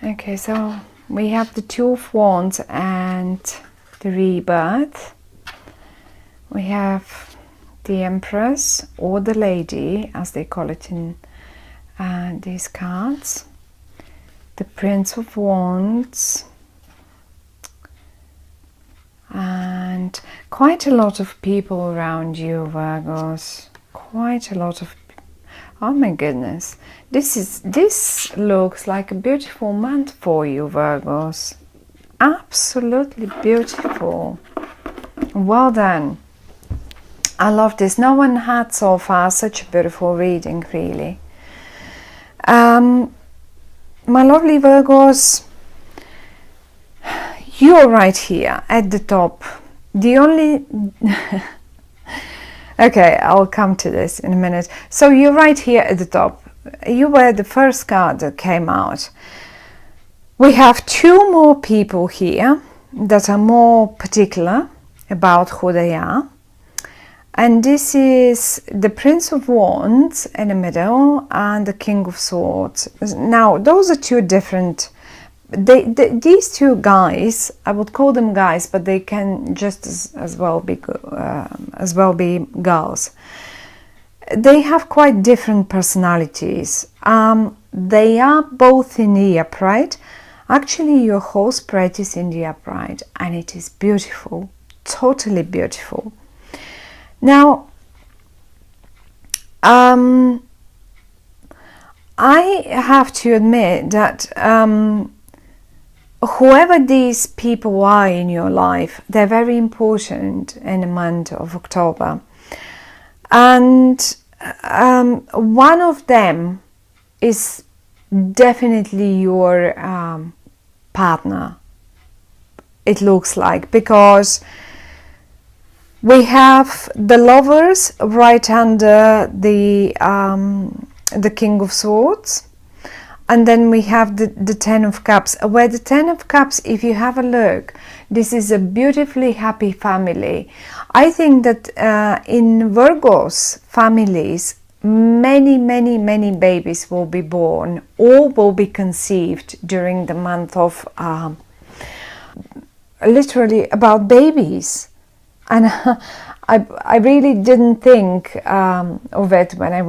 Okay, so we have the Two of Wands and the Rebirth. We have the Empress, or the Lady, as they call it in these cards. The Prince of Wands. And quite a lot of people around you, Virgos. Quite a lot of... Oh my goodness. This looks like a beautiful month for you, Virgos. Absolutely beautiful. Well done. I love this. No one had so far such a beautiful reading, really. My lovely Virgos, you're right here at the top. The only... Okay, I'll come to this in a minute. So you're right here at the top. You were the first card that came out. We have two more people here that are more particular about who they are. And this is the Prince of Wands in the middle and the King of Swords. Now, those are two different... these two guys, I would call them guys, but they can just as well be girls. They have quite different personalities. They are both in the upright. Actually, your whole spread is in the upright, and it is beautiful, totally beautiful. Now, I have to admit that whoever these people are in your life, they're very important in the month of October. And one of them is definitely your partner, it looks like, because we have the Lovers right under the King of Swords. And then we have the Ten of Cups, where the Ten of Cups, if you have a look, this is a beautifully happy family. I think that in Virgo's families, many babies will be born or will be conceived during the month of, literally about babies. And I really didn't think of it when I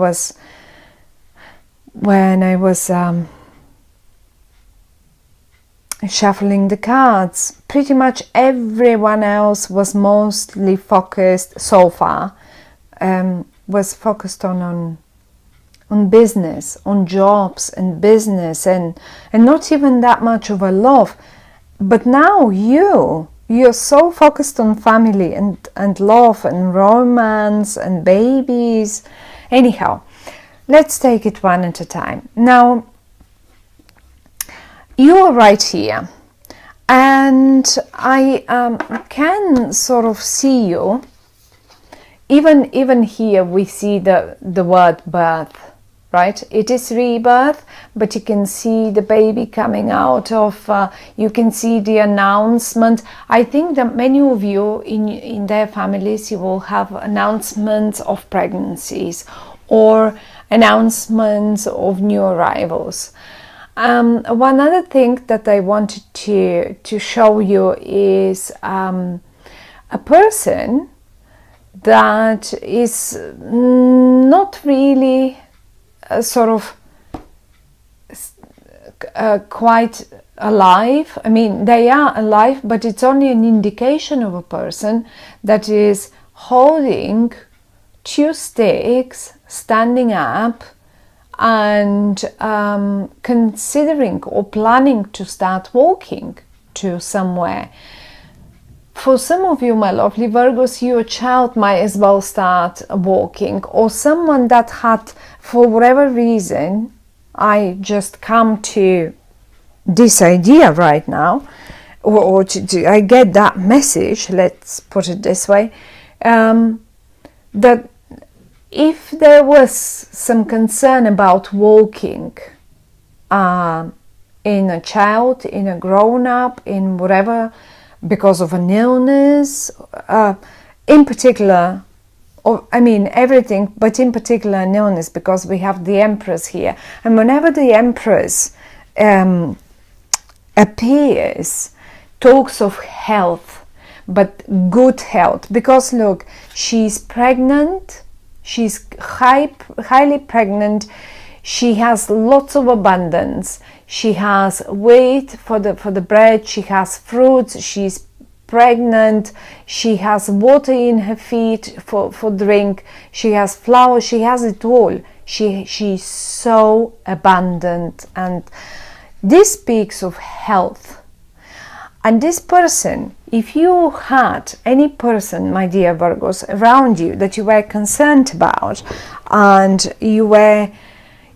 was shuffling the cards. Pretty much everyone else was mostly focused so far, was focused on business, on jobs and business, and not even that much of a love. But now you're so focused on family and love and romance and babies. Anyhow, let's take it one at a time. Now, you're right here, and I can sort of see you. Even here we see the word birth, right? It is rebirth, but you can see the baby coming out of, you can see the announcement. I think that many of you in their families, you will have announcements of pregnancies or announcements of new arrivals. One other thing that I wanted to show you is a person that is not really sort of quite alive. I mean, they are alive, but it's only an indication of a person that is holding two sticks, standing up, and considering or planning to start walking to somewhere. For some of you, my lovely Virgos, your child might as well start walking, or someone that had, for whatever reason, I just come to this idea right now, or I get that message, let's put it this way, that if there was some concern about walking in a child, in a grown-up, in whatever, because of an illness, in particular, or I mean everything, but in particular an illness, because we have the Empress here. And whenever the Empress appears, talks of health, but good health, because look, she's pregnant, she's highly pregnant, she has lots of abundance, she has wheat for the bread, she has fruits, she's pregnant, she has water in her feet for drink, she has flowers, she has it all. She's so abundant, and this speaks of health. And this person, if you had any person, my dear Virgos, around you that you were concerned about, and you were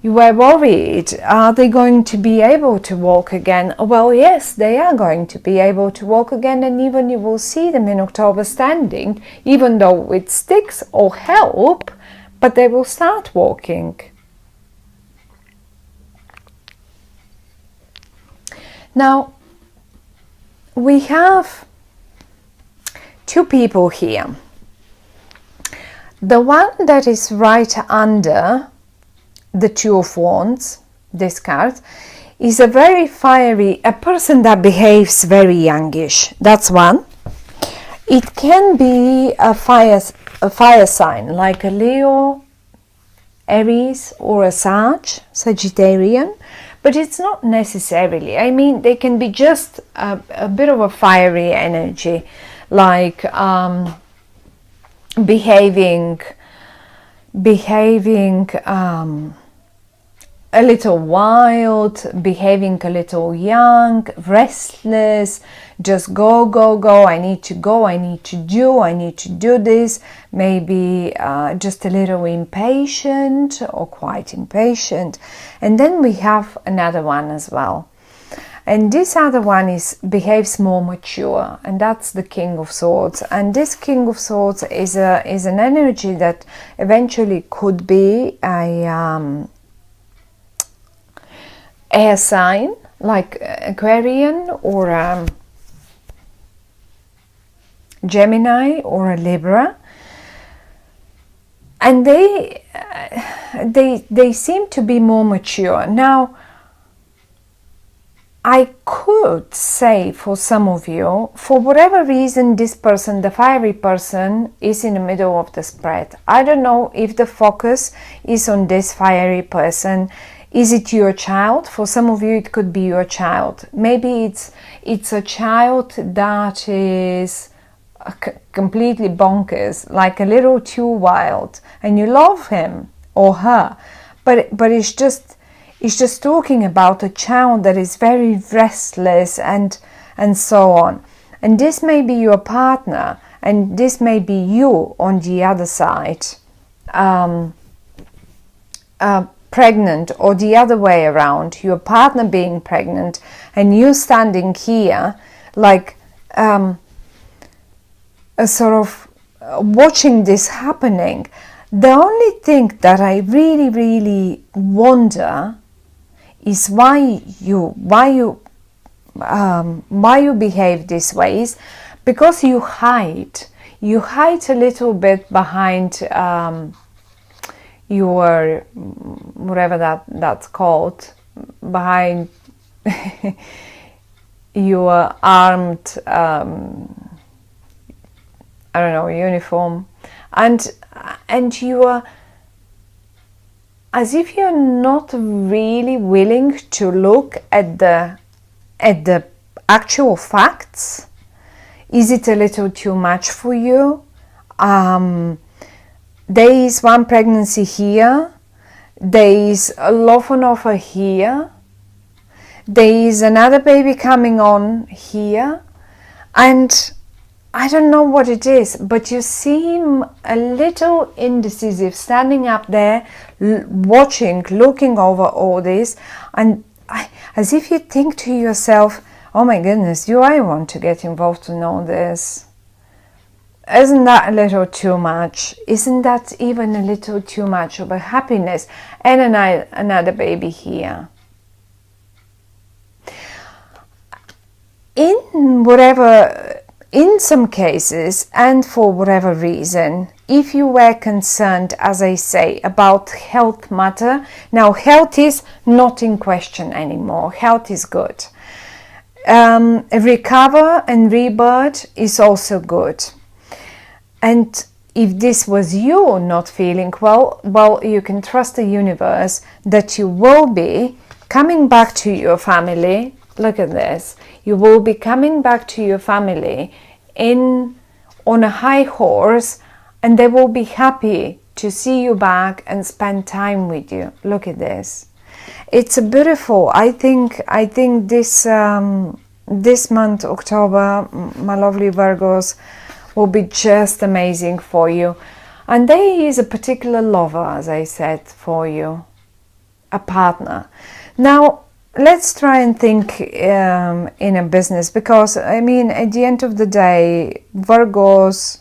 worried, are they going to be able to walk again? Well, yes, they are going to be able to walk again, and even you will see them in October standing, even though with sticks or help, but they will start walking. Now, we have two people here. The one that is right under the Two of Wands, this card, is a very fiery, a person that behaves very youngish. That's one. It can be a fire sign, like a Leo, Aries, or a Sagittarian, but it's not necessarily. I mean, they can be just a bit of a fiery energy, like behaving a little wild, behaving a little young, restless, just go, I need to go, I need to do this, maybe just a little impatient or quite impatient. And then we have another one as well. And this other one behaves more mature, and that's the King of Swords. And this King of Swords is an energy that eventually could be a air sign, like Aquarian or Gemini or a Libra, and they seem to be more mature. Now, I could say for some of you, for whatever reason, this person, the fiery person, is in the middle of the spread. I don't know if the focus is on this fiery person. Is it your child? For some of you, it could be your child. Maybe it's a child that is completely bonkers, like a little too wild, and you love him or her, but it's just talking about a child that is very restless and so on. And this may be your partner, and this may be you on the other side, pregnant, or the other way around, your partner being pregnant and you standing here like a sort of watching this happening. The only thing that I really wonder is why you behave this way, is because you hide a little bit behind your whatever that's called, behind your armed I don't know, uniform, and you are as if you're not really willing to look at the actual facts. Is it a little too much for you? There is one pregnancy here, there is a love on offer here, there is another baby coming on here, and I don't know what it is, but you seem a little indecisive, standing up there, watching, looking over all this, and as if you think to yourself, oh my goodness, do I want to get involved in all this? Isn't that a little too much? Isn't that even a little too much of a happiness? And another baby here. In some cases, and for whatever reason, if you were concerned, as I say, about health matter, now health is not in question anymore. Health is good. recover and rebirth is also good. And if this was you not feeling well, you can trust the universe that you will be coming back to your family. Look at this. You will be coming back to your family on a high horse, and they will be happy to see you back and spend time with you. Look at this. It's a beautiful. I think this this month, October, my lovely Virgos, will be just amazing for you. And there is a particular lover, as I said, for you, a partner. Now, let's try and think in a business, because, I mean, at the end of the day, Virgos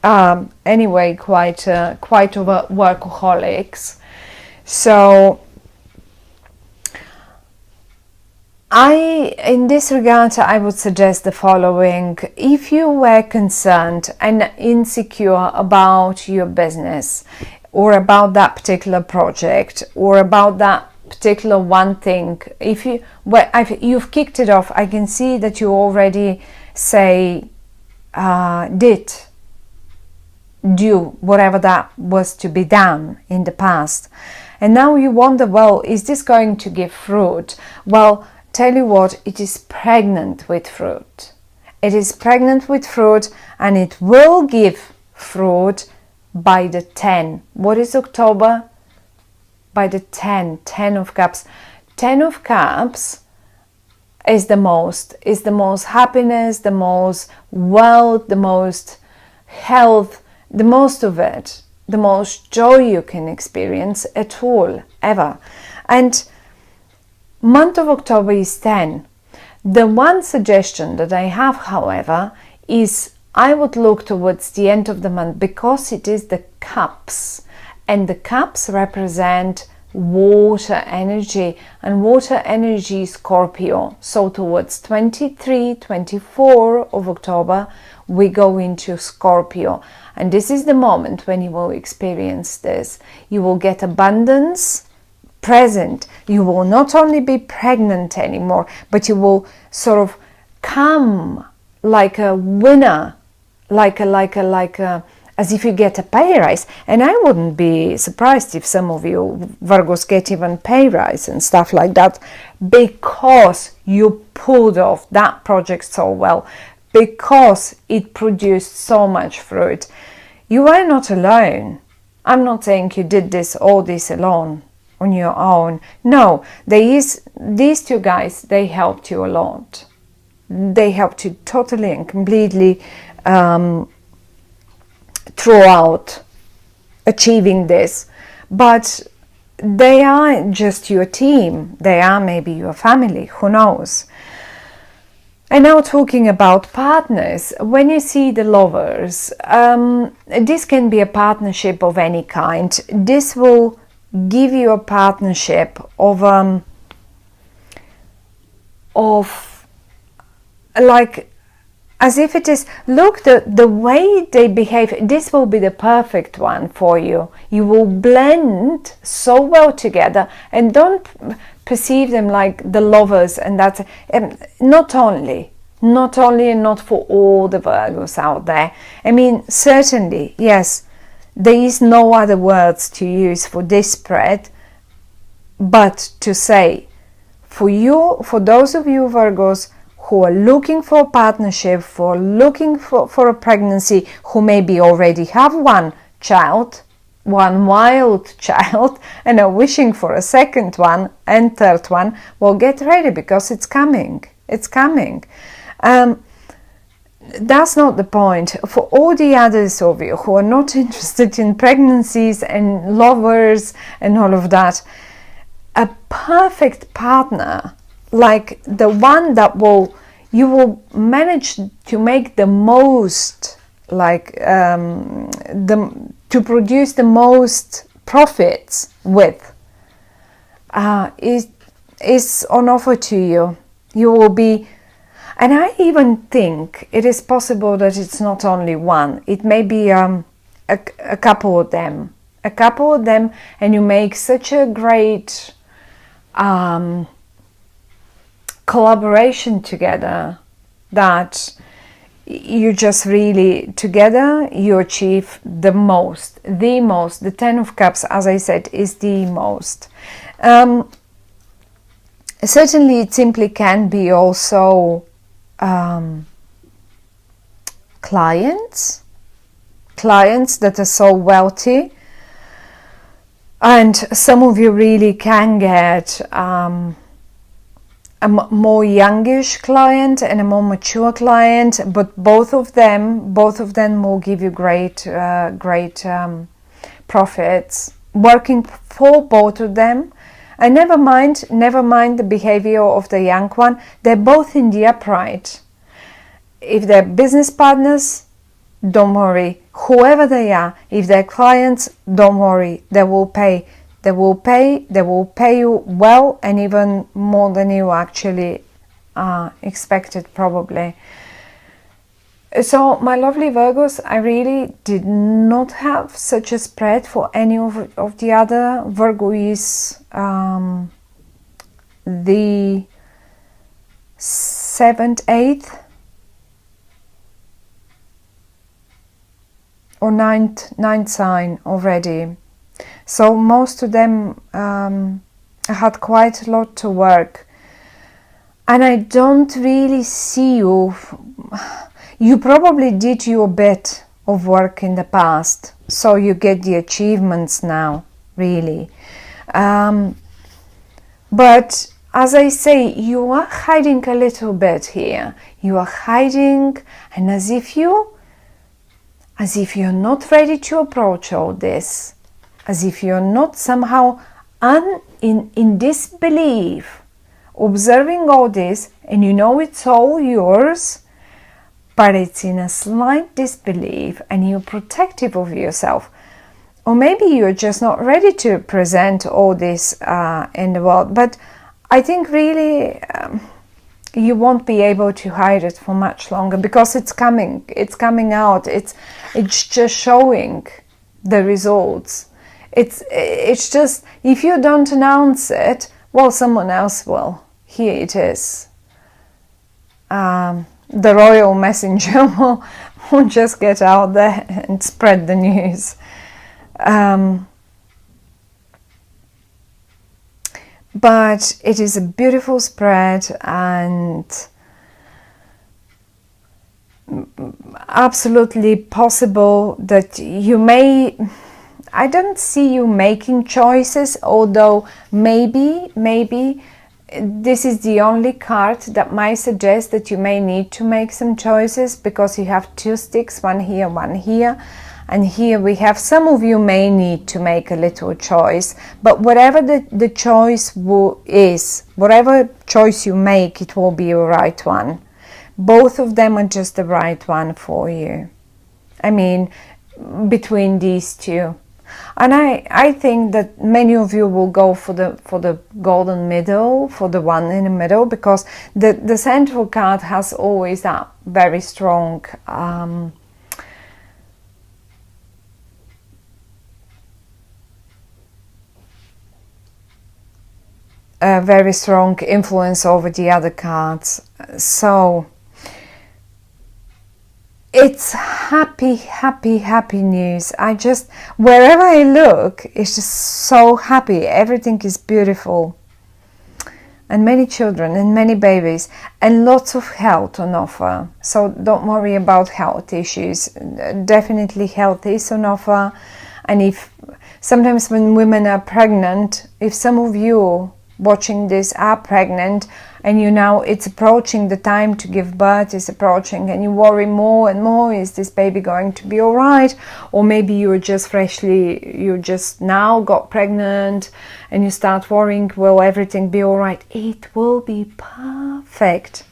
are anyway quite over workaholics. So in this regard, I would suggest the following. If you were concerned and insecure about your business, or about that particular project, or about that particular one thing, if you've kicked it off, I can see that you already do whatever that was to be done in the past, and now you wonder, well, is this going to give fruit? Well, tell you what, it is pregnant with fruit. It is pregnant with fruit, and it will give fruit by the 10. What is October? By the 10 of Cups. 10 of Cups is the most happiness, the most wealth, the most health, the most of it, the most joy you can experience at all, ever. And month of October is 10. The one suggestion that I have, however, is I would look towards the end of the month, because it is the cups, and the cups represent water energy, and water energy is Scorpio. So towards 23, 24 of October, we go into Scorpio, and this is the moment when you will experience this. You will get abundance present. You will not only be pregnant anymore, but you will sort of come like a winner, like as if you get a pay rise. And I wouldn't be surprised if some of you Virgos get even pay rise and stuff like that, because you pulled off that project so well, because it produced so much fruit. You are not alone. I'm not saying you did all this alone, on your own. No, these two guys, they helped you a lot. They helped you totally and completely throughout achieving this. But they are just your team. They are maybe your family, who knows. And now talking about partners, when you see the lovers, this can be a partnership of any kind. This will give you a partnership of like, as if it is, look, the way they behave, this will be the perfect one for you. You will blend so well together, and don't perceive them like the lovers, and that's not only and not for all the Virgos out there. I mean, certainly, yes, there is no other words to use for this spread but to say, for you, for those of you Virgos who are looking for a partnership, for looking for a pregnancy, who maybe already have one child, one wild child, and are wishing for a second one and third one, well, get ready, because it's coming. It's coming. That's not the point. For all the others of you who are not interested in pregnancies and lovers and all of that, a perfect partner, like the one that you will manage to make the most, like to produce the most profits with, is on offer to you. You will be, and I even think it is possible that it's not only one. It may be a couple of them, and you make such a great collaboration together, that you just really together you achieve the most. The Ten of Cups, as I said, is the most. Certainly it simply can be also clients that are so wealthy, and some of you really can get a more youngish client and a more mature client, but both of them will give you great profits working for both of them. And never mind the behavior of the young one. They're both in the upright. If they're business partners, don't worry. Whoever they are, if they're clients, don't worry. They will pay. They will pay you well, and even more than you actually expected, probably. So, my lovely Virgos, I really did not have such a spread for any of the other. Virgo is the 7th, 8th, or 9th sign already. So most of them had quite a lot to work. And I don't really see you. You probably did your bit of work in the past, so you get the achievements now, really. But as I say, you are hiding a little bit here. You are hiding, and as if you're not ready to approach all this, as if you're not somehow in disbelief, observing all this, and you know it's all yours, but it's in a slight disbelief, and you're protective of yourself. Or maybe you're just not ready to present all this in the world. But I think really you won't be able to hide it for much longer, because it's coming out. It's just showing the results. It's just, if you don't announce it, well, someone else will. Here it is. The royal messenger will just get out there and spread the news. But it is a beautiful spread, and absolutely possible that you may, I don't see you making choices, although maybe this is the only card that might suggest that you may need to make some choices, because you have two sticks, one here, and here we have, some of you may need to make a little choice, but whatever the choice is, whatever choice you make, it will be a right one. Both of them are just the right one for you. I mean, between these two. And I think that many of you will go for the golden middle, for the one in the middle, because the central card has always that very strong very strong influence over the other cards. So it's happy news. Wherever I look, it's just so happy. Everything is beautiful, and many children and many babies, and lots of health on offer. So don't worry about health issues. Definitely health is on offer. And if sometimes when women are pregnant, if some of you watching this are pregnant, and you now, it's approaching, the time to give birth is approaching, and you worry more and more, is this baby going to be all right? Or maybe you just now got pregnant, and you start worrying, will everything be all right? It will be perfect.